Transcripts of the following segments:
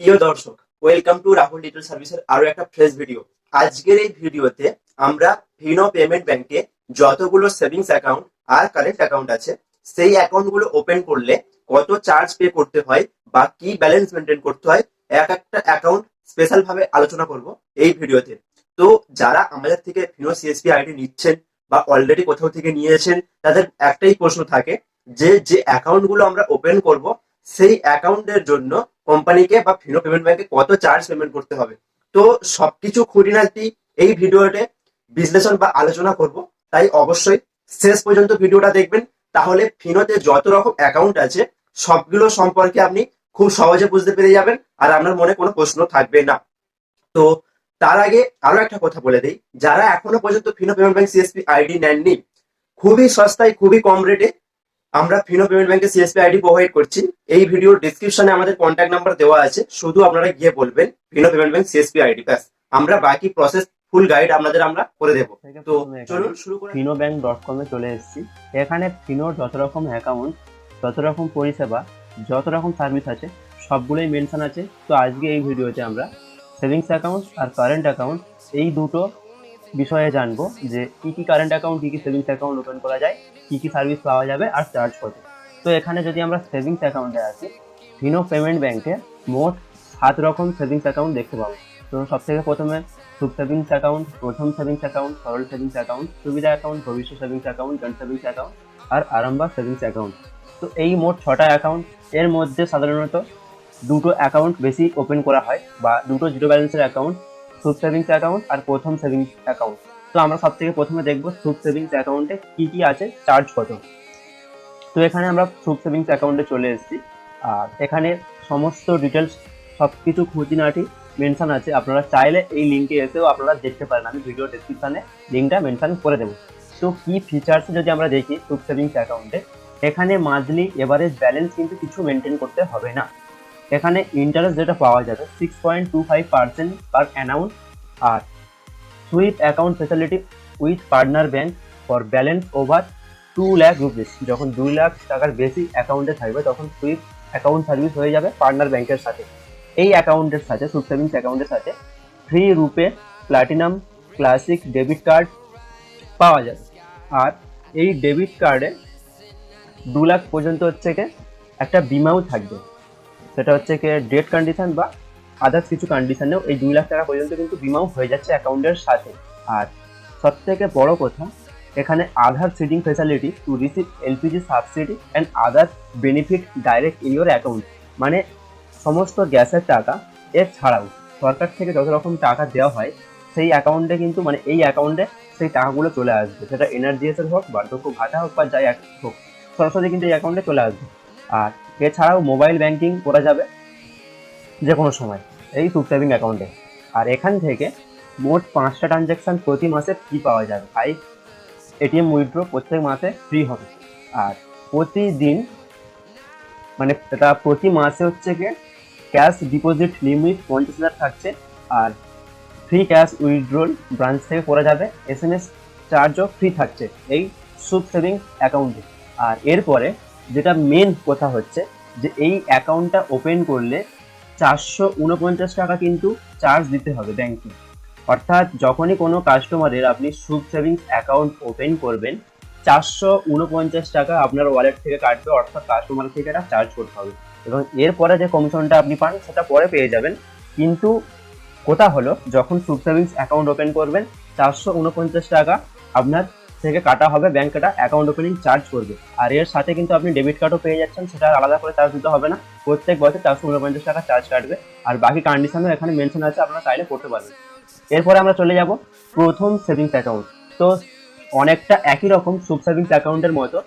প্রিয় দর্শক, welcome to Rahul digital সার্ভিসের আরো একটা ফ্রেশ ভিডিও। আজকের এই ভিডিওতে আমরা ফিনো পেমেন্ট ব্যাংকে যতগুলো সেভিংস অ্যাকাউন্ট আর কারেন্ট অ্যাকাউন্ট আছে সেই অ্যাকাউন্ট গুলো ওপেন করলে কত চার্জ পে করতে হয় বা কি ব্যালেন্স মেনটেন করতে হয় এক একটা অ্যাকাউন্ট স্পেশাল ভাবে আলোচনা করব এই ভিডিওতে। তো যারা আমাদের থেকে ফিনো সিএসপি আইডি নিচ্ছেন বা অলরেডি কোথাও থেকে নিয়েছেন, তাদের একটাই প্রশ্ন থাকে যে যে অ্যাকাউন্ট গুলো আমরা ওপেন করব সেই অ্যাকাউন্টের জন্য কোম্পানিকে বা ফিনো পেমেন্ট ব্যাংকে কত চার্জ পেমেন্ট করতে হবে। তো সবকিছু খুঁটিনাটি এই ভিডিওতে বিশ্লেষণ বা আলোচনা করব, তাই অবশ্যই শেষ পর্যন্ত ভিডিওটা দেখবেন। তাহলে ফিনোতে যত রকম অ্যাকাউন্ট আছে সবগুলো সম্পর্কে আপনি খুব সহজে বুঝতে পেরে যাবেন আর আপনার মনে কোনো প্রশ্ন থাকবে না। তো তার আগে আরো একটা কথা বলে দিই, যারা এখনো পর্যন্ত Fino payment bank CSP ID নেননি, খুবই সস্তায় খুবই কম রেটে আমরা ফিনো পেমেন্ট ব্যাংকে সিএসপি আইডি প্রোভাইড করছি। এই ভিডিওর ডিসক্রিপশনে আমাদের কন্ট্যাক্ট নাম্বার দেওয়া আছে, শুধু আপনারা গিয়ে বলবেন Fino payment bank CSP ID, ব্যাস আমরা বাকি প্রসেস ফুল গাইড আমরা করে দেবো। তো চলুন শুরু করি। finobank.com এ চলে এসেছি। এখানে ফিনোর যত রকম অ্যাকাউন্ট, যত রকম পরিষেবা, যত রকম সার্ভিস আছে সবগুলোই মেনশন আছে। তো আজকে এই ভিডিওতে আমরা সেভিংস অ্যাকাউন্ট আর কারেন্ট অ্যাকাউন্ট এই দুটো বিষয়ে জানবো যে কি কি কারেন্ট অ্যাকাউন্ট, কি কি সেভিংস অ্যাকাউন্ট ওপেন করা যায়, কি কি সার্ভিস পাওয়া যাবে আর চার্জ কত। তো এখানে যদি আমরা সেভিংস অ্যাকাউন্টে আসি, ফিনো পেমেন্ট ব্যাংকে মোট 7 রকম সেভিংস অ্যাকাউন্ট দেখতে পাবো। তো সব থেকে প্রথমে Sukh savings account, Pratham savings account, Saral savings account, Suvidha account, Bhavishya savings account, joint savings account আর আরামবাগ সেভিংস অ্যাকাউন্ট। তো এই মোট 6টা অ্যাকাউন্ট। এর মধ্যে সাধারণত দুটো অ্যাকাউন্ট বেশি ওপেন করা হয় বা দুটো জিরো ব্যালেন্সের অ্যাকাউন্ট, সুখ সেভিংস অ্যাকাউন্ট আর প্রথম সেভিংস অ্যাকাউন্ট। তো আমরা সব থেকে প্রথমে দেখবো সুখ সেভিংস অ্যাকাউন্টে কি কি আছে, চার্জ কত। তো এখানে আমরা সুখ সেভিংস অ্যাকাউন্টে চলে এসেছি আর এখানে সমস্ত ডিটেলস সব কিছু খুঁটিনাটি মেনশন আছে। আপনারা চাইলে এই লিঙ্কে এসেও আপনারা দেখতে পারেন, আমি ভিডিও ডেসক্রিপশনে লিঙ্কটা মেনশন করে দেবো। তো কি ফিচার্স যদি আমরা দেখি সুখ সেভিংস অ্যাকাউন্টে, এখানে মান্থলি এভারেজ ব্যালেন্স কিন্তু কিছু মেনটেন করতে হবে না। এখানে ইন্টারেস্ট যেটা পাওয়া যাবে 6.25% পার অ্যানাউন্স আর sweep account facility with partner bank for balance over 2 lakh rupees. যখন 2 লাখ টাকার বেশি অ্যাকাউন্টে থাকবে তখন সুইপ অ্যাকাউন্ট সার্ভিস হয়ে যাবে পার্টনার ব্যাংকের সাথে। এই অ্যাকাউন্টের সাথে, সুখ সেভিংস অ্যাকাউন্টের সাথে ফ্রি রুপে প্লাটিনাম ক্লাসিক ডেবিট কার্ড পাওয়া যাবে। আর এই ডেবিট কার্ডে 2 লাখ পর্যন্ত হচ্ছে কি একটা বিমাও থাকবে, সেটা হচ্ছে কি ডেট কন্ডিশন বা আদার্স কিছু কন্ডিশনেও এই 2 লাখ টাকা পর্যন্ত কিন্তু বিমাও হয়ে যাচ্ছে অ্যাকাউন্টের সাথে। আর সব থেকে বড় কথা, এখানে Aadhaar seeding facility to receive LPG subsidy and others benefit direct in your account. মানে সমস্ত গ্যাসের টাকা এছাড়াও সরকার থেকে যত রকম টাকা দেওয়া হয় সেই অ্যাকাউন্টে কিন্তু, মানে এই অ্যাকাউন্টে সেই টাকাগুলো চলে আসবে, সেটা এনআরজিএস এর হোক, বার্ধক্য ভাতা হোক বা যাই হোক, সরাসরি কিন্তু এই অ্যাকাউন্টে চলে আসবে। আর এছাড়াও মোবাইল ব্যাংকিং করা যাবে যে কোনো সময় এই সুখ সেভিং অ্যাকাউন্টে। আর এখান থেকে মোট 5টা ট্রানজ্যাকশন প্রতি মাসে ফ্রি পাওয়া যাবে। 5 এটিএম উইথড্র প্রত্যেক মাসে ফ্রি হবে। আর প্রতিদিন, মানে এটা প্রতি মাসে হচ্ছে গিয়ে ক্যাশ ডিপোজিট লিমিট 50,000 থাকছে। আর ফ্রি ক্যাশ উইথড্রল ব্রাঞ্চ থেকে করা যাবে, এসএমএস চার্জও ফ্রি থাকছে এই সুখ সেভিং অ্যাকাউন্টে। আর এরপরে যেটা মেন কথা হচ্ছে যে এই অ্যাকাউন্টটা ওপেন করলে 449 টাকা কিন্তু চার্জ দিতে হবে ব্যাংকে। অর্থাৎ যখনই কোনো কাস্টমারের আপনি সুখ সেভিংস অ্যাকাউন্ট ওপেন করবেন, 449 টাকা আপনার ওয়ালেট থেকে কাটবে, অর্থাৎ কাস্টমার থেকে এটা চার্জ করতে হবে। এবং এরপরে যে কমিশনটা আপনি পান সেটা পরে পেয়ে যাবেন। কিন্তু কথা হলো, যখন সুখ সেভিংস অ্যাকাউন্ট ওপেন করবেন 449 টাকা আপনার থেকে কাটা হবে, ব্যাংক এটা অ্যাকাউন্ট ওপেনিং চার্জ করবে। আর এর সাথে কিন্তু আপনি ডেবিট কার্ডও পেয়ে যাচ্ছেন, সেটা আলাদা করে চার্জ দিতে হবে না, প্রত্যেক বছর 449 টাকা চার্জ কাটবে। আর বাকি কন্ডিশনও এখানে মেনশন আছে, আপনারা চাইলে করতে পারবেন। এরপরে আমরা চলে যাব প্রথম সেভিংস অ্যাকাউন্ট। তো অনেকটা একই রকম সুখ সেভিংস অ্যাকাউন্টের মতো,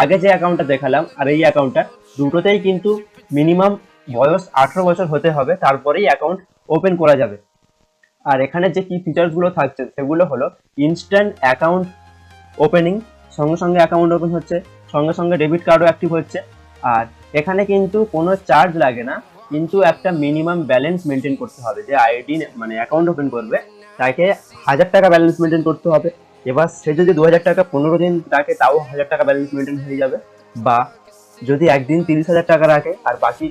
আগে যে অ্যাকাউন্টটা দেখালাম আর এই অ্যাকাউন্টটা, দুটোতেই কিন্তু মিনিমাম বয়স 18 বছর হতে হবে, তারপরেই অ্যাকাউন্ট ওপেন করা যাবে। আর এখানে যে কি ফিচার্সগুলো থাকছে সেগুলো হলো ইনস্ট্যান্ট অ্যাকাউন্ট ওপেনিং, সঙ্গে সঙ্গে অ্যাকাউন্ট ওপেন হচ্ছে, সঙ্গে সঙ্গে ডেবিট কার্ডও অ্যাক্টিভ হচ্ছে। আর এখানে কিন্তু কোনো চার্জ লাগে না, কিন্তু একটা মিনিমাম ব্যালেন্স মেনটেন করতে হবে। যে আইডি মানে অ্যাকাউন্ট ওপেন করবে তাকে 1000 টাকা ব্যালেন্স মেনটেন করতে হবে। এবার সে যদি 2000 টাকা 15 দিন রাখে তাও 1000 টাকা ব্যালেন্স মেনটেন হয়ে যাবে। বা যদি একদিন 30,000 টাকা রাখে আর বাকি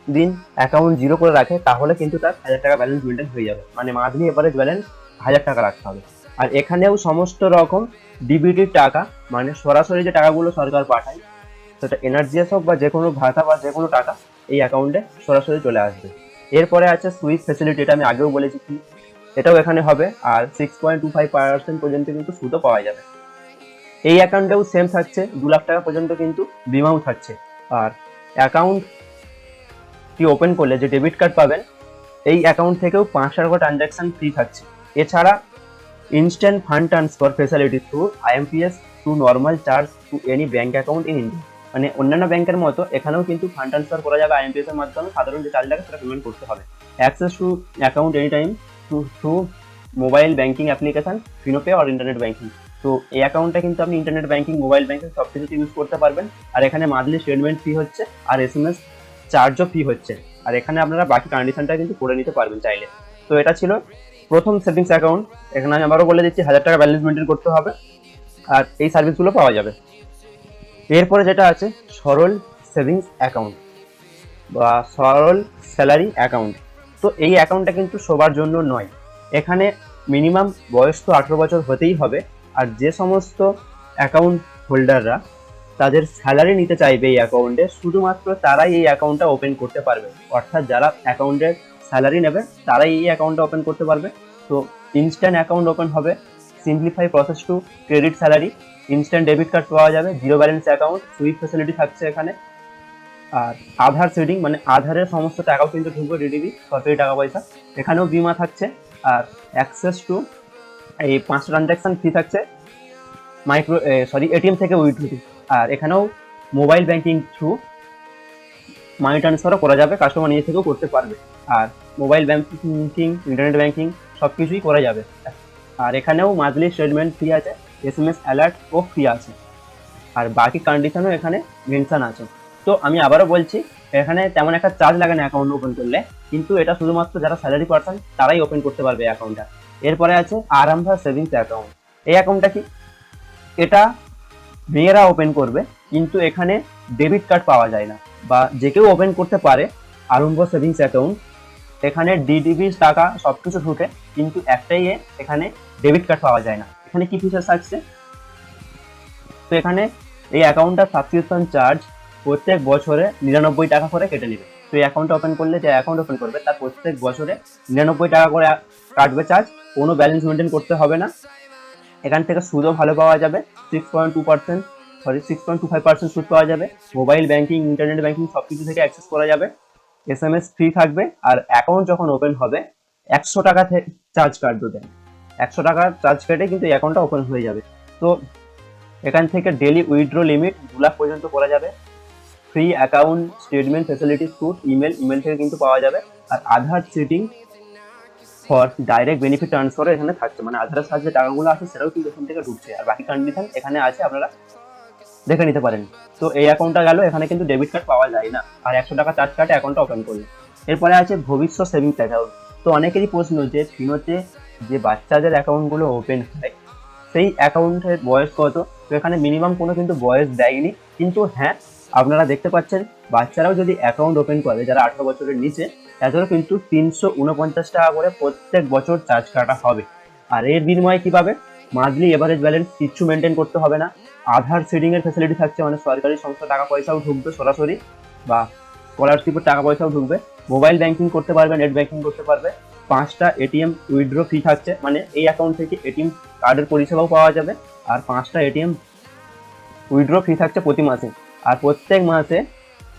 দিন অ্যাকাউন্ট জিরো করে রাখে তাহলে কিন্তু তার 1000 টাকা ব্যালেন্স মেনটেন হয়ে যাবে, মানে মান্থলি এভারেজ ব্যালেন্স 1000 টাকা রাখতে হবে। আর এখানেও সমস্ত রকম ডিবিটির টাকা, মানে সরাসরি যে টাকাগুলো সরকার পাঠায় সেটা এনআরজিএস হোক বা যে কোনো ভাতা বা যে কোনো টাকা এই অ্যাকাউন্টে সরাসরি চলে আসবে। এরপরে আছে সুইপ ফ্যাসিলিটি, এটা আমি আগেও বলেছি কি এটাও এখানে হবে। আর 6.25% পর্যন্ত কিন্তু সুদও পাওয়া যাবে। এই অ্যাকাউন্টেও সেম থাকছে, 2 লাখ টাকা পর্যন্ত কিন্তু বিমাও থাকছে। আর অ্যাকাউন্টটি ওপেন করলে যে ডেবিট কার্ড পাবেন এই অ্যাকাউন্ট থেকেও 5 টাকা ট্রানজ্যাকশন ফ্রি থাকছে। এছাড়া instant fund transfer facility through IMPS to normal charge to any bank account in India, মানে অন্যান্য ব্যাংকের মতো এখানেও কিন্তু ফান্ড ট্রান্সফার করা যাবে আইএমপিএস এর মাধ্যমে। সাধারণ যে চার্জ লাগে সেটা পেমেন্ট করতে হবে। Access to account any time through mobile banking application, Finopay আর ইন্টারনেট ব্যাংকিং। তো এই অ্যাকাউন্টটা কিন্তু আপনি ইন্টারনেট ব্যাংকিং, মোবাইল ব্যাংকিং সব কিছুতে ইউজ করতে পারবেন। আর এখানে মান্থলি স্টেটমেন্ট ফি হচ্ছে আর এসএমএস চার্জও ফি হচ্ছে। আর এখানে আপনারা বাকি কন্ডিশনটা কিন্তু করে নিতে পারবেন চাইলে। তো এটা ছিল প্রথম সেভিংস অ্যাকাউন্ট। এখানে আমি আবারও বলে দিচ্ছি 1000 টাকা ব্যালেন্স মেনটেন করতে হবে আর এই সার্ভিসগুলো পাওয়া যাবে। এরপরে যেটা আছে সরল সেভিংস অ্যাকাউন্ট বা সরল স্যালারি অ্যাকাউন্ট। তো এই অ্যাকাউন্টটা কিন্তু সবার জন্য নয়। এখানে মিনিমাম বয়স তো 18 বছর হতেই হবে। আর যে সমস্ত অ্যাকাউন্ট হোল্ডাররা তাদের স্যালারি নিতে চাইবে এই অ্যাকাউন্টে, শুধুমাত্র তারাই এই অ্যাকাউন্টটা ওপেন করতে পারবে। অর্থাৎ যারা অ্যাকাউন্টের স্যালারি নেবে তারাই এই অ্যাকাউন্টটা ওপেন করতে পারবে। তো ইনস্ট্যান্ট অ্যাকাউন্ট ওপেন হবে, simplify process to credit salary, instant debit card পাওয়া যাবে, zero balance account, sweep facility থাকছে এখানে। আর আধার সিডিং, মানে আধারের সমস্ত টাকাও কিন্তু ঢুকবে ডিডিবি, সরকারি টাকা পয়সা। এখানেও বিমা থাকছে। আর অ্যাক্সেস টু এই 5 ট্রানজ্যাকশন ফি থাকছে এটিএম থেকে উইথড্র। আর এখানেও মোবাইল ব্যাংকিং থ্রু মানি ট্রান্সফারও করা যাবে, কাস্টমার নিজে থেকেও করতে পারবে। আর মোবাইল ব্যাংকিং, ইন্টারনেট ব্যাংকিং সব কিছুই করা যাবে। আর এখানেও মান্থলি স্টেটমেন্ট ফ্রি আছে, এসএমএস অ্যালার্ট ও ফ্রি আছে। আর বাকি কন্ডিশনও এখানে মেনশন আছে। তো আমি আবারও বলছি, এখানে তেমন একটা চার্জ লাগে না অ্যাকাউন্ট ওপেন করলে, কিন্তু এটা শুধুমাত্র যারা স্যালারি পার্সন তারাই ওপেন করতে পারবে অ্যাকাউন্টটা। এরপরে আছে আরামভা সেভিংস অ্যাকাউন্ট। এই অ্যাকাউন্টটা কি, এটা মেয়েরা ওপেন করবে, কিন্তু এখানে ডেবিট কার্ড পাওয়া যায় না, বা যে কেউ ওপেন করতে পারে আরম্ভ সেভিংস অ্যাকাউন্ট। এখানে ডিডিবি টাকা সবকিছু ঢুকে, কিন্তু একটাই এখানে ডেবিট কার্ড পাওয়া যায় না। এখানে কি ফিচার্স থাকছে, তো এখানে এই অ্যাকাউন্টটা সাবস্ক্রিপশন চার্জ প্রত্যেক বছরে 99 টাকা করে কেটে নেবে। তো এই অ্যাকাউন্টটা ওপেন করলে যে অ্যাকাউন্ট ওপেন করবে তার প্রত্যেক বছরে 99 টাকা করে কাটবে চার্জ, কোনো ব্যালেন্স মেনটেন করতে হবে না। এখান থেকে সুদও ভালো পাওয়া যাবে, 6.25% সুদ পাওয়া যাবে। মোবাইল ব্যাংকিং, ইন্টারনেট ব্যাংকিং সব কিছু থেকে অ্যাক্সেস করা যাবে। এসএমএস ফ্রি থাকবে। আর অ্যাকাউন্ট যখন ওপেন হবে 100 টাকা চার্জ কাটবে, 100 টাকা চার্জ কেটে কিন্তু অ্যাকাউন্টটা ওপেন হয়ে যাবে। তো এখান থেকে ডেলি উইথড্র লিমিট 2 লাখ পর্যন্ত করা যাবে। Free account statement facility through email থেকে কিন্তু পাওয়া যাবে। আর Aadhaar seeding for direct benefit transfer এখানে থাকছে, মানে আধারের সাহায্যে টাকাগুলো আছে সেটাও কিন্তু এখান থেকে ঢুকছে। আর বাকি কন্ডিশন এখানে আছে, আপনারা দেখে নিতে পারেন। তো এই অ্যাকাউন্টটা গেল, এখানে কিন্তু ডেবিট কার্ড পাওয়া যায় না, আর 100 টাকা চার্জ কাটে অ্যাকাউন্টটা ওপেন করলে। এরপরে আছে ভবিষ্যৎ সেভিংস অ্যাকাউন্ট। তো অনেকেরই প্রশ্ন যে ফিনোতে যে বাচ্চাদের অ্যাকাউন্টগুলো ওপেন হয় সেই অ্যাকাউন্টের বয়স কত। তো এখানে মিনিমাম কোনো কিন্তু বয়স দেয়নি, কিন্তু হ্যাঁ আপনারা দেখতে পাচ্ছেন বাচ্চারাও যদি অ্যাকাউন্ট ওপেন করে যারা 18 বছরের নিচে, তাদেরও কিন্তু 349 টাকা করে প্রত্যেক বছর চার্জ কাটা হবে। আর এর বিনিময়ে কি পাবে, মান্থলি এভারেজ ব্যালেন্স কিচ্ছু মেনটেন করতে হবে না। আধার সিডিং এর ফ্যাসিলিটি থাকছে, মানে সরকারি সংস্থা টাকা পয়সাও ঢুকবে সরাসরি, বা স্কলারশিপের টাকা পয়সাও ঢুকবে। মোবাইল ব্যাংকিং করতে পারবে, নেট ব্যাংকিং করতে পারবে। 5টা এটিএম উইথড্র ফি থাকছে, মানে এই অ্যাকাউন্ট থেকে এটিএম কার্ডের পরিষেবাও পাওয়া যাবে। আর 5টা এটিএম উইথড্র ফি থাকছে প্রতি মাসে। আর প্রত্যেক মাসে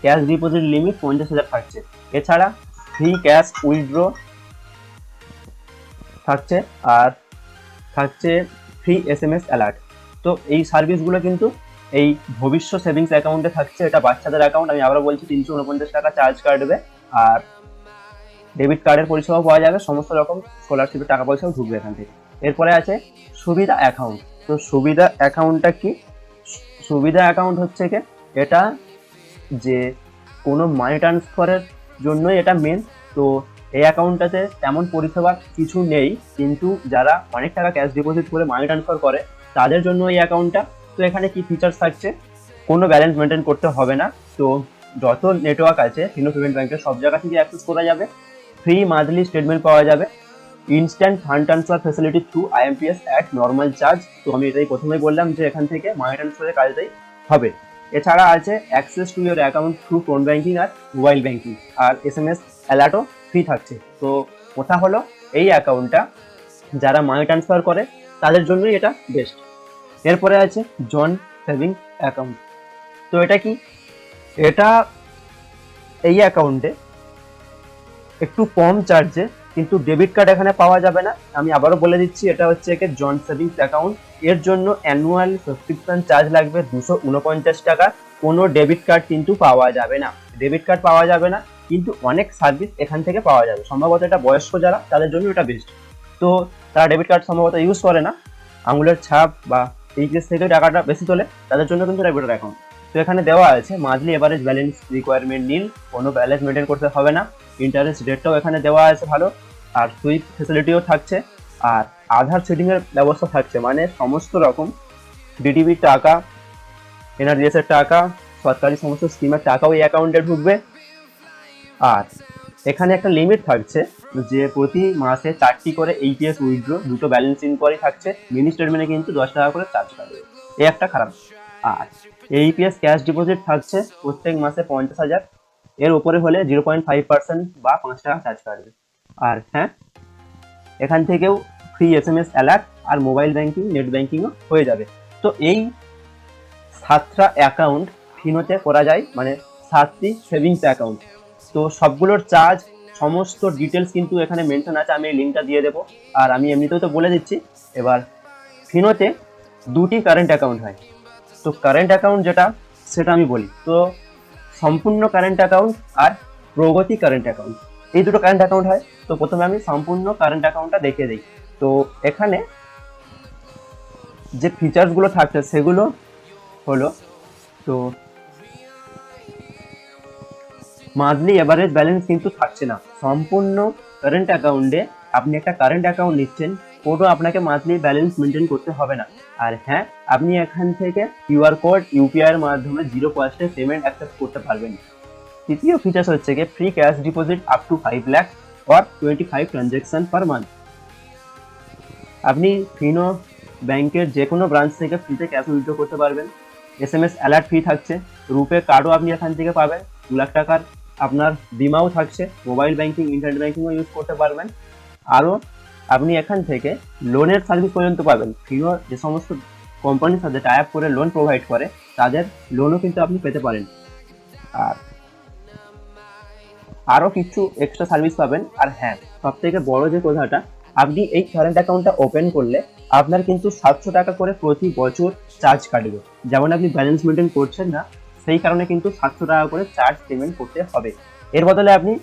ক্যাশ ডিপোজিট লিমিট 50,000 থাকছে। এছাড়া ফ্রি ক্যাশ উইথড্র থাকছে, আর থাকছে ফ্রি এসএমএস অ্যালার্ট। তো এই সার্ভিসগুলো কিন্তু এই ভবিষ্যৎ সেভিংস অ্যাকাউন্টে থাকছে। এটা বাচ্চাদের অ্যাকাউন্ট, আমি আবার বলছি 349 টাকা চার্জ কাটবে। আর ডেবিট কার্ডের পরিষেবা পাওয়া যাবে, সমস্ত রকম স্কলারশিপের টাকা পয়সাও ঢুকবে এখান থেকে। এরপরে আছে সুবিধা অ্যাকাউন্ট। তো সুবিধা অ্যাকাউন্টটা কি, সুবিধা অ্যাকাউন্ট হচ্ছে কি, এটা যে কোনো মানি ট্রান্সফারের জন্যই এটা মেন। তো এই অ্যাকাউন্টটাতে তেমন পরিষেবা কিছু নেই, কিন্তু যারা অনেক টাকা ক্যাশ ডিপোজিট করে মানি ট্রান্সফার করে তাদের জন্য এই অ্যাকাউন্টটা। তো এখানে কি ফিচার্স থাকছে, কোনো ব্যালেন্স মেনটেন করতে হবে না। তো যত নেটওয়ার্ক আছে ফিনো পেমেন্ট ব্যাংকের সব জায়গা থেকে অ্যাক্সেস করা যাবে। ফ্রি মান্থলি স্টেটমেন্ট পাওয়া যাবে। Instant fund transfer facility through IMPS at normal charge. তো আমি এটাই প্রথমেই বললাম যে এখান থেকে মানি ট্রান্সফারের কাজটাই হবে। এছাড়া আছে access to your account through phone banking আর মোবাইল ব্যাংকিং, আর SMS অ্যালার্টও ফ্রি থাকছে। তো কথা হলো এই অ্যাকাউন্টটা যারা মানি ট্রান্সফার করে তাদের জন্যই এটা বেস্ট। এরপরে আছে জন সেভিং অ্যাকাউন্ট। তো এটা কি? এটা এই অ্যাকাউন্টে একটু কম চার্জে, কিন্তু ডেবিট কার্ড এখানে পাওয়া যাবে না। আমি আবারও বলে দিচ্ছি, এটা হচ্ছে একটা জন সেভিংস অ্যাকাউন্ট। এর জন্য অ্যানুয়াল সাবস্ক্রিপশন চার্জ লাগবে 249 টাকা। কোনো ডেবিট কার্ড কিন্তু পাওয়া যাবে না। ডেবিট কার্ড পাওয়া যাবে না, কিন্তু অনেক সার্ভিস এখান থেকে পাওয়া যাবে। সম্ভবত এটা বয়স্ক যারা, তাদের জন্য এটা বেস্ট। তো তারা ডেবিট কার্ড সম্ভবত ইউজ করে না, আঙুলের ছাপ বা এইচএস থেকে টাকাটা বেশি তোলে, তাদের জন্য কিন্তু ডেবিট অ্যাকাউন্ট। তো এখানে দেওয়া আছে মান্থলি এভারেজ ব্যালেন্স রিকোয়ারমেন্ট নীল, কোনো ব্যালেন্স মেনটেন করতে হবে না। ইন্টারেস্ট রেটটাও এখানে দেওয়া আছে ভালো, আর সুইপ ফেসিলিটিও থাকছে, আর আধার সেটিং এর ব্যবস্থা থাকছে। মানে সমস্ত রকম ডিটিভির টাকা, এনআরজিএস এর টাকা, সরকারি সমস্ত স্কিমের টাকাও এই অ্যাকাউন্টে ঢুকবে। আর এখানে একটা লিমিট থাকছে যে প্রতি মাসে 4টি করে এইপিএস উইথড্র, দুটো ব্যালেন্স ইনকোয়ারি থাকছে। মিনি স্টেটমেন্টে কিন্তু 10 টাকা করে চার্জ কাটবে, এই একটা খারাপ। আর এইপিএস ক্যাশ ডিপোজিট থাকছে প্রত্যেক মাসে 50,000, এর উপরে হলে 0.5% বা 5 টাকা চার্জ কাটবে। আর হ্যাঁ, এখান থেকেও ফ্রি SMS অ্যালার্ট আর মোবাইল ব্যাংকিং, নেট ব্যাংকিংও হয়ে যাবে। তো এই 7টা অ্যাকাউন্ট ফিনোতে করা যায়, মানে 7টি সেভিংস অ্যাকাউন্ট। তো সবগুলোর চার্জ, সমস্ত ডিটেলস কিন্তু এখানে মেনশন আছে, আমি লিঙ্কটা দিয়ে দেবো। আর আমি এমনিতেও তো বলে দিচ্ছি। এবার ফিনোতে 2টি কারেন্ট অ্যাকাউন্ট হয়। তো কারেন্ট অ্যাকাউন্ট যেটা, সেটা আমি বলি। তো সম্পূর্ণ কারেন্ট অ্যাকাউন্ট আর প্রগতি কারেন্ট অ্যাকাউন্ট, এই দুটো কারেন্ট অ্যাকাউন্ট হয়। তো প্রথমে আমি সম্পূর্ণ কারেন্ট অ্যাকাউন্টটা দেখিয়ে দিই। তো এখানে যে ফিচার্সগুলো থাকছে সেগুলো হলো, তো মান্থলি এভারেজ ব্যালেন্স কিন্তু থাকছে না। সম্পূর্ণ কারেন্ট অ্যাকাউন্টে আপনি একটা কারেন্ট অ্যাকাউন্ট নিচ্ছেন, কোনো আপনাকে মান্থলি ব্যালেন্স মেনটেন করতে হবে না। আর হ্যাঁ, আপনি এখান থেকে কিউআর কোড, ইউপিআই এর মাধ্যমে 0 কস্টে পেমেন্ট অ্যাক্সেস করতে পারবেন। তৃতীয় ফিচার্স হচ্ছে কি free cash deposit up to 5 lakh or 25 transaction per month. আপনি ফিনো ব্যাংকের যে কোনো ব্রাঞ্চ থেকে ফ্রিতে ক্যাশ উইথড্র করতে পারবেন। SMS অ্যালার্ট ফ্রি থাকছে, রুপে কার্ডও আপনি এখান থেকে পাবেন। 2 লাখ টাকার আপনার বিমাও থাকছে, মোবাইল ব্যাংকিং, ইন্টারনেট ব্যাংকিংও ইউজ করতে পারবেন। আরও আপনি এখান থেকে লোনের সার্ভিস পর্যন্ত পাবেন। ফিনো যে সমস্ত কোম্পানির সাথে টাই আপ করে লোন প্রোভাইড করে, তাদের লোনও কিন্তু আপনি পেতে পারেন। আর আরও কিছু এক্সট্রা সার্ভিস পাবেন। আর হ্যাঁ, সব থেকে বড় যে কথাটা, আপনি এই কারেন্ট অ্যাকাউন্টটা ওপেন করলে আপনার কিন্তু 700 টাকা করে প্রতি বছর চার্জ কাটবে। যেমন আপনি ব্যালেন্স মেনটেন করছেন না, সেই কারণে কিন্তু 700 টাকা করে চার্জ পেমেন্ট করতে হবে। এর বদলে আপনি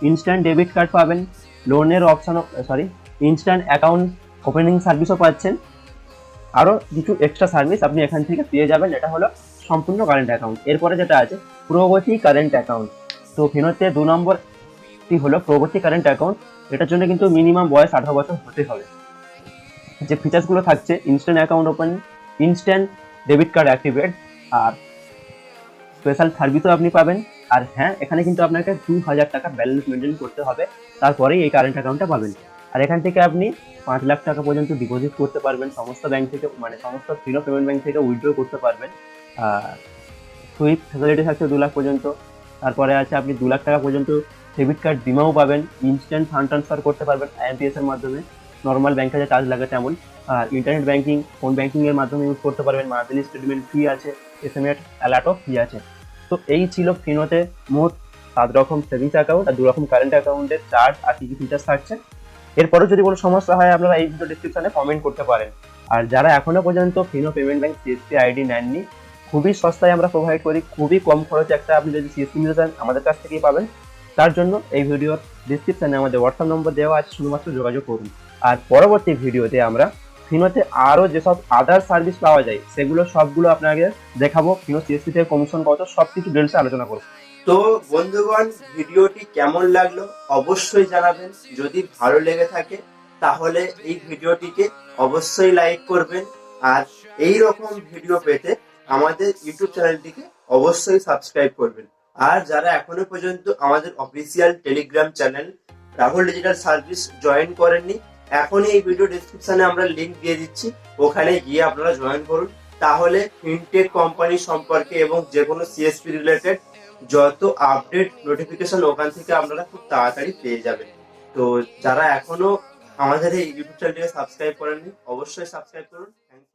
ইনস্ট্যান্ট ডেবিট কার্ড পাবেন, লোনের অপশানও, ইনস্ট্যান্ট অ্যাকাউন্ট ওপেনিং সার্ভিসও পাচ্ছেন। আরও কিছু এক্সট্রা সার্ভিস আপনি এখান থেকে পেয়ে যাবেন। এটা হলো সম্পূর্ণ কারেন্ট অ্যাকাউন্ট। এরপরে যেটা আছে প্রগতি কারেন্ট অ্যাকাউন্ট। তো ফিনোতে 2 নম্বরটি হলো প্রগতি কারেন্ট অ্যাকাউন্ট। এটার জন্য কিন্তু মিনিমাম বয়স 18 বছর হতে হবে। যে ফিচার্সগুলো থাকছে, instant account open, instant debit card activate, আর স্পেশাল সার্ভিসও আপনি পাবেন। আর হ্যাঁ, এখানে কিন্তু আপনাকে 2000 টাকা ব্যালেন্স মেনটেন করতে হবে, তারপরেই এই কারেন্ট অ্যাকাউন্টটা পাবেন। আর এখান থেকে আপনি 5 লাখ টাকা পর্যন্ত ডিপোজিট করতে পারবেন সমস্ত ব্যাংক থেকে, মানে সমস্ত ফিনো পেমেন্ট ব্যাংক থেকে উইথড্র করতে পারবেন। আর সুইপ ফ্যাসিলিটি থাকছে 2 লাখ পর্যন্ত। তারপরে আছে আপনি 2 লাখ টাকা পর্যন্ত ডেবিট কার্ড বিমাও পাবেন। ইনস্ট্যান্ট ফান্ড ট্রান্সফার করতে পারবেন আইএমপিএস এর মাধ্যমে, নর্মাল ব্যাংকে যে চার্জ লাগে তেমন। আর ইন্টারনেট ব্যাংকিং, ফোন ব্যাংকিং এর মাধ্যমে ইউজ করতে পারবেন। মান্থলি স্টেটমেন্ট ফ্রি আছে, SMS অ্যালার্টও ফ্রি আছে। তো এই ছিল ফিনোতে মোট 7 রকম সেভিংস অ্যাকাউন্ট আর 2 রকম কারেন্ট অ্যাকাউন্টের চার্জ আর কি কি ফিচার্স থাকছে। এরপরও যদি কোনো সমস্যা হয়, আপনারা এই ভিডিও ডিসক্রিপশনে কমেন্ট করতে পারেন। আর যারা এখনো পর্যন্ত Fino payment bank CSP ID নেননি, খুবই সস্তায় আমরা প্রোভাইড করি, খুবই কম খরচে একটা আপনি যদি CSP নিতে চান আমাদের কাছ থেকেই পাবেন। তার জন্য এই ভিডিওর ডিসক্রিপশনে আমাদের হোয়াটসঅ্যাপ নম্বর দেওয়া আছে, শুধুমাত্র যোগাযোগ করুন। আর পরবর্তী ভিডিওতে আমরা ফিনোতে আরও যেসব আদার সার্ভিস পাওয়া যায় সেগুলো সবগুলো আপনাকে দেখাবো। ফিনো CSP থেকে কমিশন কত, সব কিছু ডিটেলসে আলোচনা করবো। তো বন্ধুগণ, ভিডিওটি কেমন লাগলো অবশ্যই জানাবেন। যদি ভালো লেগে থাকে তাহলে এই ভিডিওটিকে অবশ্যই লাইক করবেন। আর এই রকম ভিডিও পেতে আমাদের ইউটিউব চ্যানেলটিকে অবশ্যই সাবস্ক্রাইব করবেন। আর যারা এখনো পর্যন্ত আমাদের official Telegram channel Rahul digital service join করেননি, এখনই এই ভিডিও ডেসক্রিপশনে আমরা লিংক দিয়ে দিচ্ছি, ওখানে গিয়ে আপনারা জয়েন করুন। তাহলে ফিনটেক কোম্পানি সম্পর্কে এবং যে কোনো সিএসপি রিলেটেড যত আপডেট নোটিফিকেশন ওখান থেকে আপনারা খুব তাড়াতাড়ি পেয়ে যাবেন। তো যারা এখনো আমাদের এই ইউটিউব চ্যানেলটিকে সাবস্ক্রাইব করেননি, অবশ্যই সাবস্ক্রাইব করুন। Thank you.